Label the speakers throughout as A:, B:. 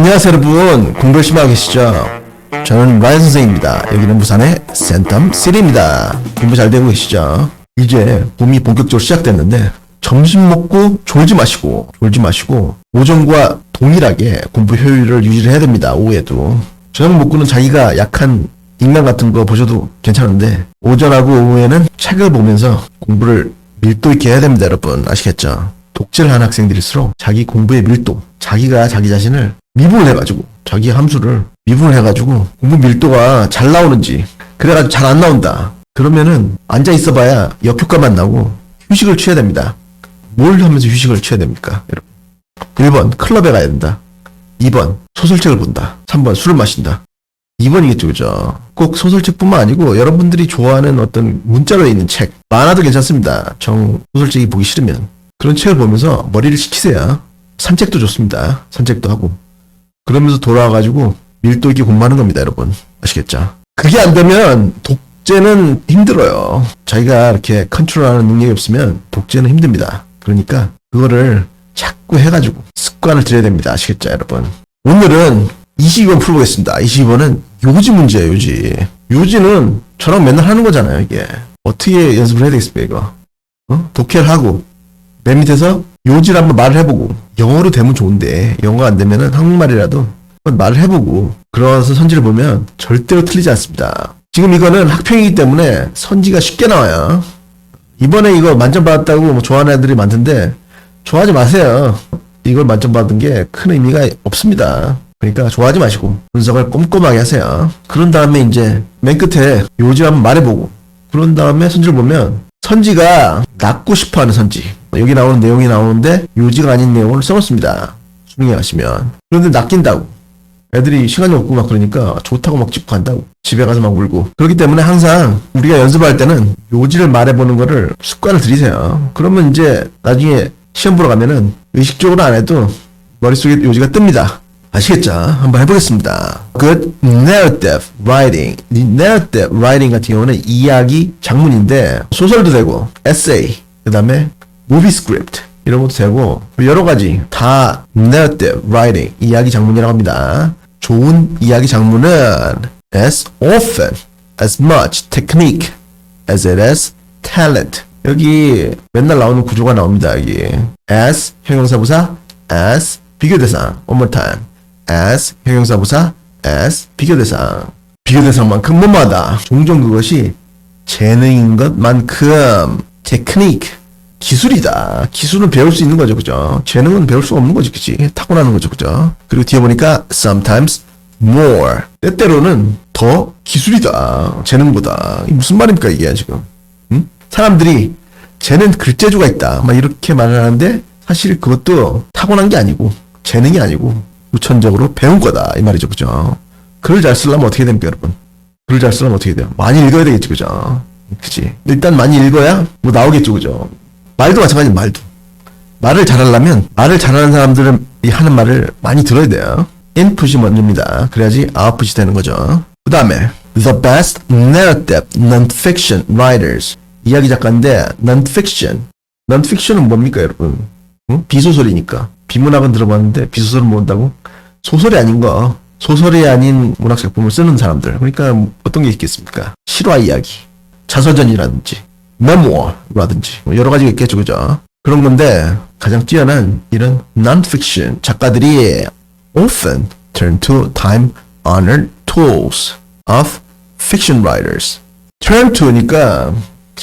A: 안녕하세요 여러분, 공부 열심히 하고 계시죠? 저는 라이언 선생입니다. 여기는 부산의 센텀시리입니다. 공부 잘 되고 계시죠? 이제 봄이 본격적으로 시작됐는데 점심 먹고 졸지 마시고 오전과 동일하게 공부 효율을 유지를 해야 됩니다. 오후에도 저녁 먹고는 자기가 약한 인강 같은 거 보셔도 괜찮은데 오전하고 오후에는 책을 보면서 공부를 밀도 있게 해야 됩니다. 여러분 아시겠죠? 독재를 하는 학생들일수록 자기 공부의 밀도, 자기가 자기 자신을 미분을 해가지고 자기 함수를 미분을 해가지고 공부 밀도가 잘 나오는지, 그래가지고 잘 안 나온다 그러면은 앉아 있어봐야 역효과만 나고 휴식을 취해야 됩니다. 뭘 하면서 휴식을 취해야 됩니까 여러분? 1번 클럽에 가야 된다. 2번 소설책을 본다. 3번 술을 마신다. 2번이겠죠, 그죠? 꼭 소설책뿐만 아니고 여러분들이 좋아하는 어떤 문자로 있는 책, 만화도 괜찮습니다. 소설책이 보기 싫으면 그런 책을 보면서 머리를 식히세요. 산책도 좋습니다. 산책도 하고 그러면서 돌아와가지고 밀도 있게 공부하는 겁니다. 여러분 아시겠죠? 그게 안 되면 독재는 힘들어요. 자기가 이렇게 컨트롤하는 능력이 없으면 독재는 힘듭니다. 그러니까 그거를 자꾸 해가지고 습관을 들여야 됩니다. 아시겠죠 여러분? 오늘은 22번 풀어보겠습니다. 22번은 요지 문제예요. 요지는 저랑 맨날 하는 거잖아요. 이게 어떻게 연습을 해야 되겠습니까 이거? 독해를 하고 맨 밑에서 요지를 한번 말을 해보고, 영어로 되면 좋은데 영어가 안 되면은 한국말이라도 한번 말을 해보고 그러면서 선지를 보면 절대로 틀리지 않습니다. 지금 이거는 학평이기 때문에 선지가 쉽게 나와요. 이번에 이거 만점 받았다고 뭐 좋아하는 애들이 많던데 좋아하지 마세요. 이걸 만점 받은 게 큰 의미가 없습니다. 그러니까 좋아하지 마시고 분석을 꼼꼼하게 하세요. 그런 다음에 이제 맨 끝에 요지 한번 말해보고 그런 다음에 선지를 보면 선지가 낚고 싶어하는 선지, 여기 나오는 내용이 나오는데 요지가 아닌 내용을 써놓습니다. 수능에 가시면. 그런데 낚인다고 애들이 시간이 없고 막 그러니까 좋다고 막 짚고 간다고 집에 가서 막 울고. 그렇기 때문에 항상 우리가 연습할 때는 요지를 말해보는 거를 습관을 들이세요. 그러면 이제 나중에 시험 보러 가면은 의식적으로 안 해도 머릿속에 요지가 뜹니다. 아시겠죠? 한번 해보겠습니다. Good narrative writing. 이 narrative writing 같은 경우는 이야기 장문인데 소설도 되고 essay, 그 다음에 movie script 이런 것도 되고 여러 가지 다 narrative writing, 이야기 장문이라고 합니다. 좋은 이야기 장문은 as often, as much technique as it is talent. 여기 맨날 나오는 구조가 나옵니다. 여기 as 형용사부사, as 비교대상. one more time. as 형용사부사, as 비교대상. 비교대상만큼 뭐마다 종종 그것이 재능인 것만큼 technique, 기술이다. 기술은 배울 수 있는 거죠, 그죠? 재능은 배울 수 없는 거지, 그치? 타고나는 거죠, 그죠? 그리고 뒤에 보니까 sometimes more, 때때로는 더 기술이다, 재능보다. 이게 무슨 말입니까 이게 지금? 응? 사람들이 쟤는 글재주가 있다 막 이렇게 말을 하는데 사실 그것도 타고난 게 아니고 재능이 아니고 우천적으로 배운 거다 이 말이죠, 그죠? 글을 잘 쓰려면 어떻게 됩니까 여러분? 글을 잘 쓰려면 어떻게 돼요? 많이 읽어야 되겠지, 그죠? 그치? 일단 많이 읽어야 뭐 나오겠죠, 그죠? 말도 마찬가지예요. 말을 잘하려면 말을 잘하는 사람들은 이 하는 말을 많이 들어야 돼요. 인풋이 먼저입니다. 그래야지 아웃풋이 되는 거죠. 그 다음에 the best narrative non-fiction writers, 이야기 작가인데 non-fiction은 뭡니까 여러분? 응? 비소설이니까. 비문학은 들어봤는데 비소설은 뭔다고? 소설이 아닌 거, 소설이 아닌 문학작품을 쓰는 사람들. 그러니까 어떤 게 있겠습니까? 실화 이야기, 자서전이라든지 memoir라든지 여러 가지가 있겠죠, 그죠? 그런 건데 가장 뛰어난 이런 non-fiction 작가들이 often turn to time-honored tools of fiction writers. turn to니까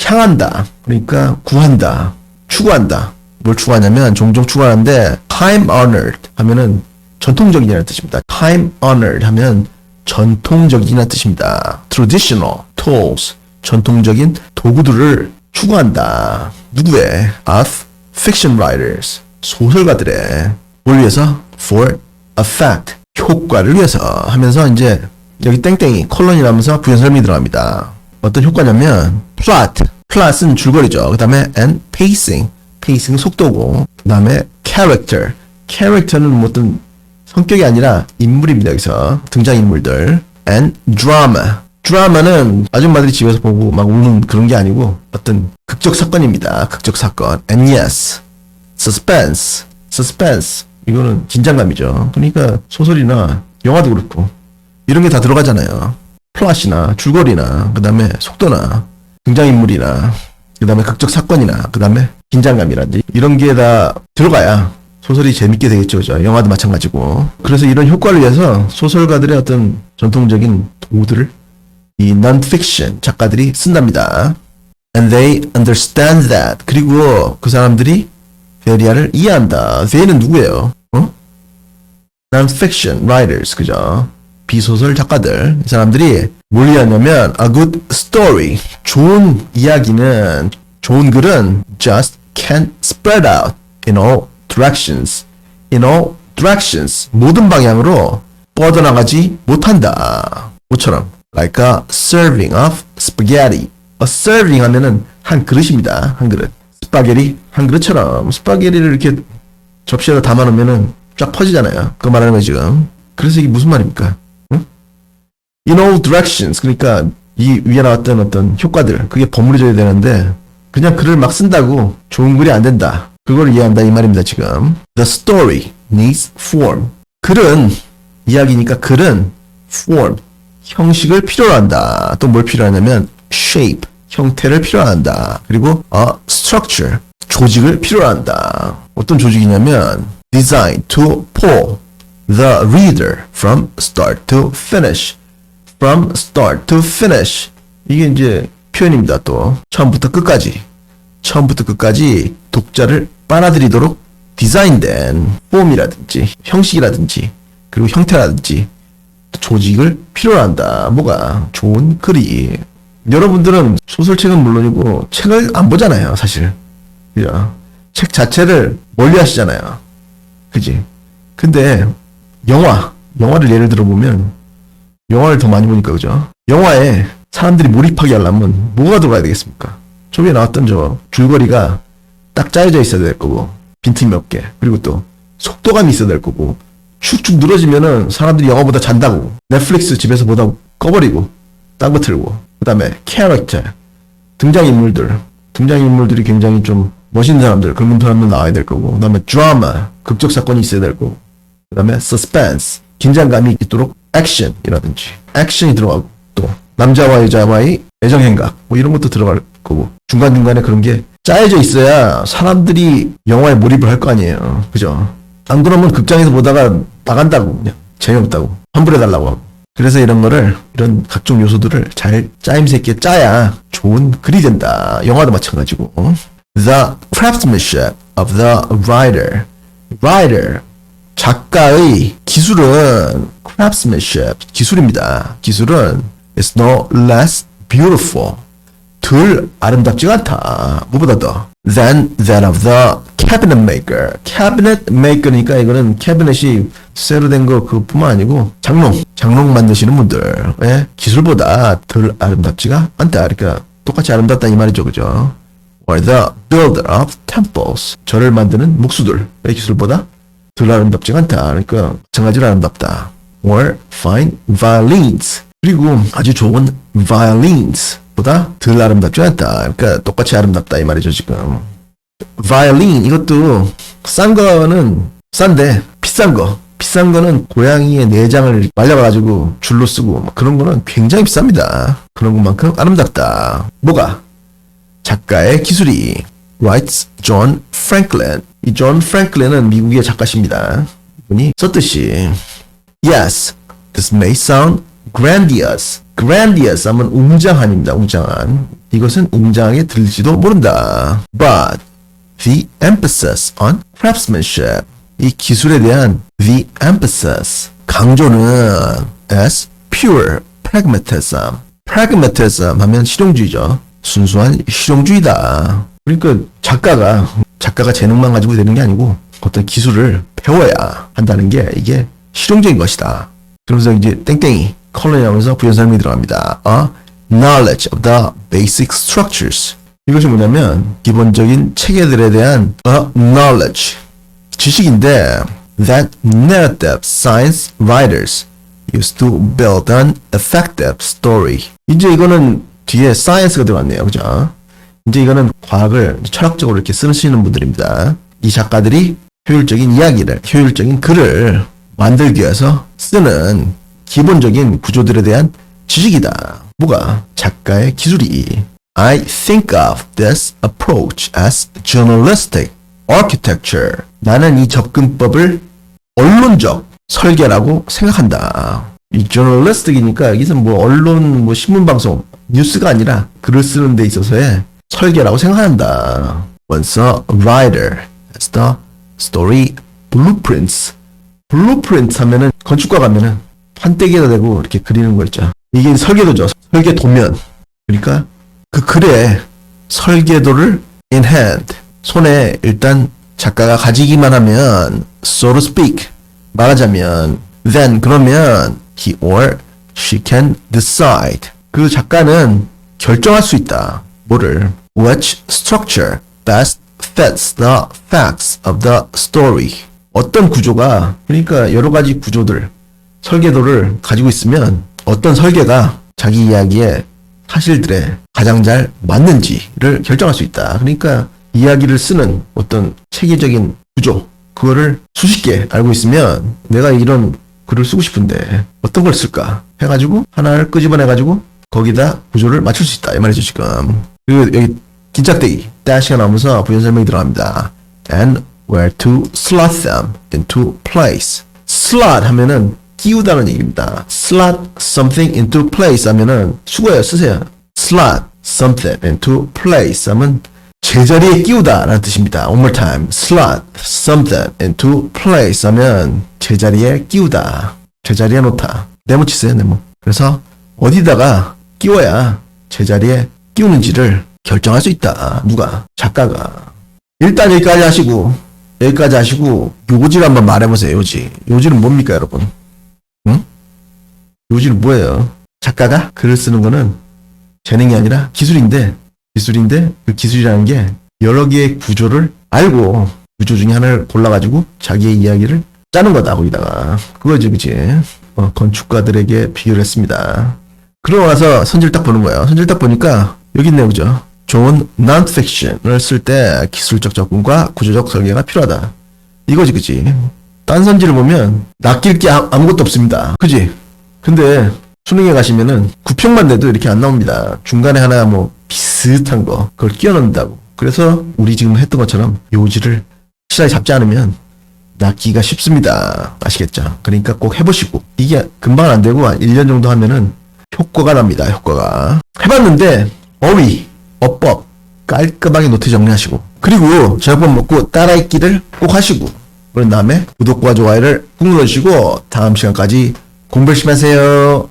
A: 향한다, 그러니까 구한다, 추구한다. 뭘 추구하냐면 종종 추구하는데 time-honored 하면은 전통적이라는 뜻입니다. time-honored 하면 전통적이라는 뜻입니다. traditional tools, 전통적인 도구들을 추구한다. 누구의? of fiction writers, 소설가들의. 뭘 위해서? for effect, 효과를 위해서 하면서 이제 여기 땡땡이 콜론이라면서 부연설명이 들어갑니다. 어떤 효과냐면 plot은 줄거리죠. 그 다음에 and pacing 속도고, 그 다음에 character는 뭐 어떤 성격이 아니라 인물입니다. 여기서 등장인물들. and 드라마는 아줌마들이 집에서 보고 막 우는 그런 게 아니고 어떤 극적 사건입니다. 극적 사건. and yes, suspense 이거는 긴장감이죠. 그러니까 소설이나 영화도 그렇고 이런 게 다 들어가잖아요. 플롯이나 줄거리나 그 다음에 속도나 등장인물이나 그 다음에 극적 사건이나 그 다음에 긴장감이라든지 이런 게 다 들어가야 소설이 재밌게 되겠죠. 그죠? 영화도 마찬가지고. 그래서 이런 효과를 위해서 소설가들의 어떤 전통적인 도구들을 이 non-fiction 작가들이 쓴답니다. And they understand that. 그리고 그 사람들이 베리아를 이해한다. they는 누구예요? Non-fiction writers. 그죠? 비소설 작가들. 이 사람들이 뭘 이해하냐면 a good story. 좋은 이야기는, 좋은 글은 just can't spread out in all directions. in all directions. 모든 방향으로 뻗어나가지 못한다. 모처럼 like a serving of spaghetti. a serving 하면은 한 그릇입니다. 한 그릇. 스파게티 한 그릇처럼 스파게티를 이렇게 접시에다 담아놓으면은 쫙 퍼지잖아요. 그거 말하는 거예요 지금. 그래서 이게 무슨 말입니까? 응? In all directions. 그러니까 이 위에 나왔던 어떤 효과들 그게 버무려져야 되는데 그냥 글을 막 쓴다고 좋은 글이 안 된다. 그걸 이해한다 이 말입니다 지금. The story needs form. 글은 이야기니까 글은 form 형식을 필요로 한다. 또 뭘 필요로 하냐면 shape 형태를 필요로 한다. 그리고 structure 조직을 필요로 한다. 어떤 조직이냐면 designed to pull the reader from start to finish. from start to finish. 이게 이제 표현입니다. 또 처음부터 끝까지 독자를 빨아들이도록 디자인된 폼이라든지 형식이라든지 그리고 형태라든지 조직을 필요로 한다. 뭐가? 좋은 글이. 여러분들은 소설책은 물론이고 책을 안 보잖아요. 사실. 그죠? 책 자체를 멀리 하시잖아요. 그지? 근데 영화를 예를 들어 보면 영화를 더 많이 보니까 그죠? 영화에 사람들이 몰입하게 하려면 뭐가 들어가야 되겠습니까? 저기에 나왔던 저 줄거리가 딱 짜여져 있어야 될 거고 빈틈이 없게 그리고 또 속도감이 있어야 될 거고 축축 늘어지면은 사람들이 영화보다 잔다고 넷플릭스 집에서 보다 꺼버리고 딴 거 틀고 그 다음에 캐릭터 등장인물들이 굉장히 좀 멋있는 사람들 그런 사람들 나와야 될 거고 그 다음에 드라마 극적 사건이 있어야 될 거고 그 다음에 서스펜스 긴장감이 있도록 액션이 들어가고 또 남자와 여자와의 애정 행각 뭐 이런 것도 들어갈 거고 중간중간에 그런 게 짜여져 있어야 사람들이 영화에 몰입을 할 거 아니에요. 그죠? 안 그러면 극장에서 보다가 나간다고 그냥 재미없다고 환불해달라고 하고 그래서 이런 각종 요소들을 잘 짜임새 있게 짜야 좋은 글이 된다. 영화도 마찬가지고 The craftsmanship of the writer 작가의 기술은 craftsmanship 기술입니다. 기술은 is no less beautiful 덜 아름답지가 않다. 무엇보다 더 than that of the cabinet maker. cabinet maker니까 이거는 캐비넷이 쇠로 된 거 그것뿐만 아니고 장롱 만드시는 분들의 기술보다 덜 아름답지가 않다. 그러니까 똑같이 아름답다 이 말이죠. 그죠? or the builder of temples. 절을 만드는 목수들의 기술보다 덜 아름답지가 않다. 그러니까 마찬가지로 아름답다. or fine violins. 그리고 아주 좋은 violins 보다 덜 아름답지 않다. 그러니까 똑같이 아름답다 이 말이죠 지금. 바이올린 이것도 싼 거는 싼데 비싼 거는 고양이의 내장을 말려가지고 줄로 쓰고 그런 거는 굉장히 비쌉니다. 그런 것만큼 아름답다. 뭐가? 작가의 기술이 writes John Franklin. 이 존 프랭클린은 미국의 작가십니다. 이분이 썼듯이 yes, this may sound grandiose 하면 웅장한입니다. 웅장한. 이것은 웅장하게 들릴지도 모른다. But the emphasis on craftsmanship. 이 기술에 대한 the emphasis. 강조는 as pure pragmatism. pragmatism 하면 실용주의죠. 순수한 실용주의다. 그러니까 작가가 재능만 가지고 되는 게 아니고 어떤 기술을 배워야 한다는 게 이게 실용적인 것이다. 그러면서 이제 땡땡이 컬러니 하면서 부연설명이 들어갑니다. knowledge of the basic structures. 이것이 뭐냐면 기본적인 체계들에 대한 knowledge 지식인데 that narrative science writers used to build an effective story. 이제 이거는 뒤에 science가 들어갔네요. 그죠? 이제 이거는 과학을 철학적으로 이렇게 쓰시는 분들입니다. 이 작가들이 효율적인 이야기를, 효율적인 글을 만들기 위해서 쓰는 기본적인 구조들에 대한 지식이다. 뭐가? 작가의 기술이. I think of this approach as journalistic architecture. 나는 이 접근법을 언론적 설계라고 생각한다. 이 journalistic이니까 여기서 뭐 언론, 뭐 신문방송, 뉴스가 아니라 글을 쓰는 데 있어서의 설계라고 생각한다. Once a writer has the story blueprints. blueprint 하면은 건축가 가면은 판때기에다 대고 이렇게 그리는 거 있죠. 이게 설계도죠. 설계 도면. 그러니까 그 글의 설계도를 in hand. 손에 일단 작가가 가지기만 하면 so to speak. 말하자면 then 그러면 he or she can decide. 그 작가는 결정할 수 있다. 뭐를? Which structure best fits the facts of the story. 어떤 구조가, 그러니까 여러 가지 구조들, 설계도를 가지고 있으면 어떤 설계가 자기 이야기의 사실들에 가장 잘 맞는지를 결정할 수 있다. 그러니까 이야기를 쓰는 어떤 체계적인 구조, 그거를 수십 개 알고 있으면 내가 이런 글을 쓰고 싶은데 어떤 걸 쓸까 해가지고 하나를 끄집어내가지고 거기다 구조를 맞출 수 있다. 이 말이죠, 지금. 그리고 여기 긴짝대기, dash가 나오면서 부연 설명이 들어갑니다. And where to slot them into place. slot 하면은 끼우다는 얘기입니다. slot something into place 하면은 수고해요. 쓰세요. slot something into place 하면 제자리에 끼우다 라는 뜻입니다. One more time. slot something into place 하면 제자리에 끼우다. 제자리에 놓다. 네모 치세요. 네모. 그래서 어디다가 끼워야 제자리에 끼우는지를 결정할 수 있다. 누가? 작가가. 일단 여기까지 하시고 요지를 한번 말해보세요. 요지는 뭡니까, 여러분? 응? 요지는 뭐예요? 작가가 글을 쓰는 거는 재능이 아니라 기술인데 그 기술이라는 게 여러 개의 구조를 알고 구조 중에 하나를 골라가지고 자기의 이야기를 짜는 거다. 거기다가 그거지, 그치? 건축가들에게 비교를 했습니다. 그러고 나서 선지를 딱 보는 거예요. 선지를 딱 보니까 여기 있네요, 그죠? 좋은 non-fiction을 쓸 때 기술적 접근과 구조적 설계가 필요하다. 이거지, 그치? 딴 선지를 보면 낚일 게 아무것도 없습니다. 그치? 근데 수능에 가시면은 구평만 돼도 이렇게 안 나옵니다. 중간에 하나 뭐 비슷한 거 그걸 끼워 넣는다고. 그래서 우리 지금 했던 것처럼 요지를 확실하게 잡지 않으면 낚기가 쉽습니다. 아시겠죠? 그러니까 꼭 해보시고 이게 금방 안 되고 한 1년 정도 하면은 효과가 납니다. 효과가. 해봤는데 어휘, 어법 깔끔하게 노트 정리하시고 그리고 저번 먹고 따라읽기를 꼭 하시고 그런 다음에 구독과 좋아요를 꾹 눌러주시고 다음 시간까지 공부 열심히 하세요.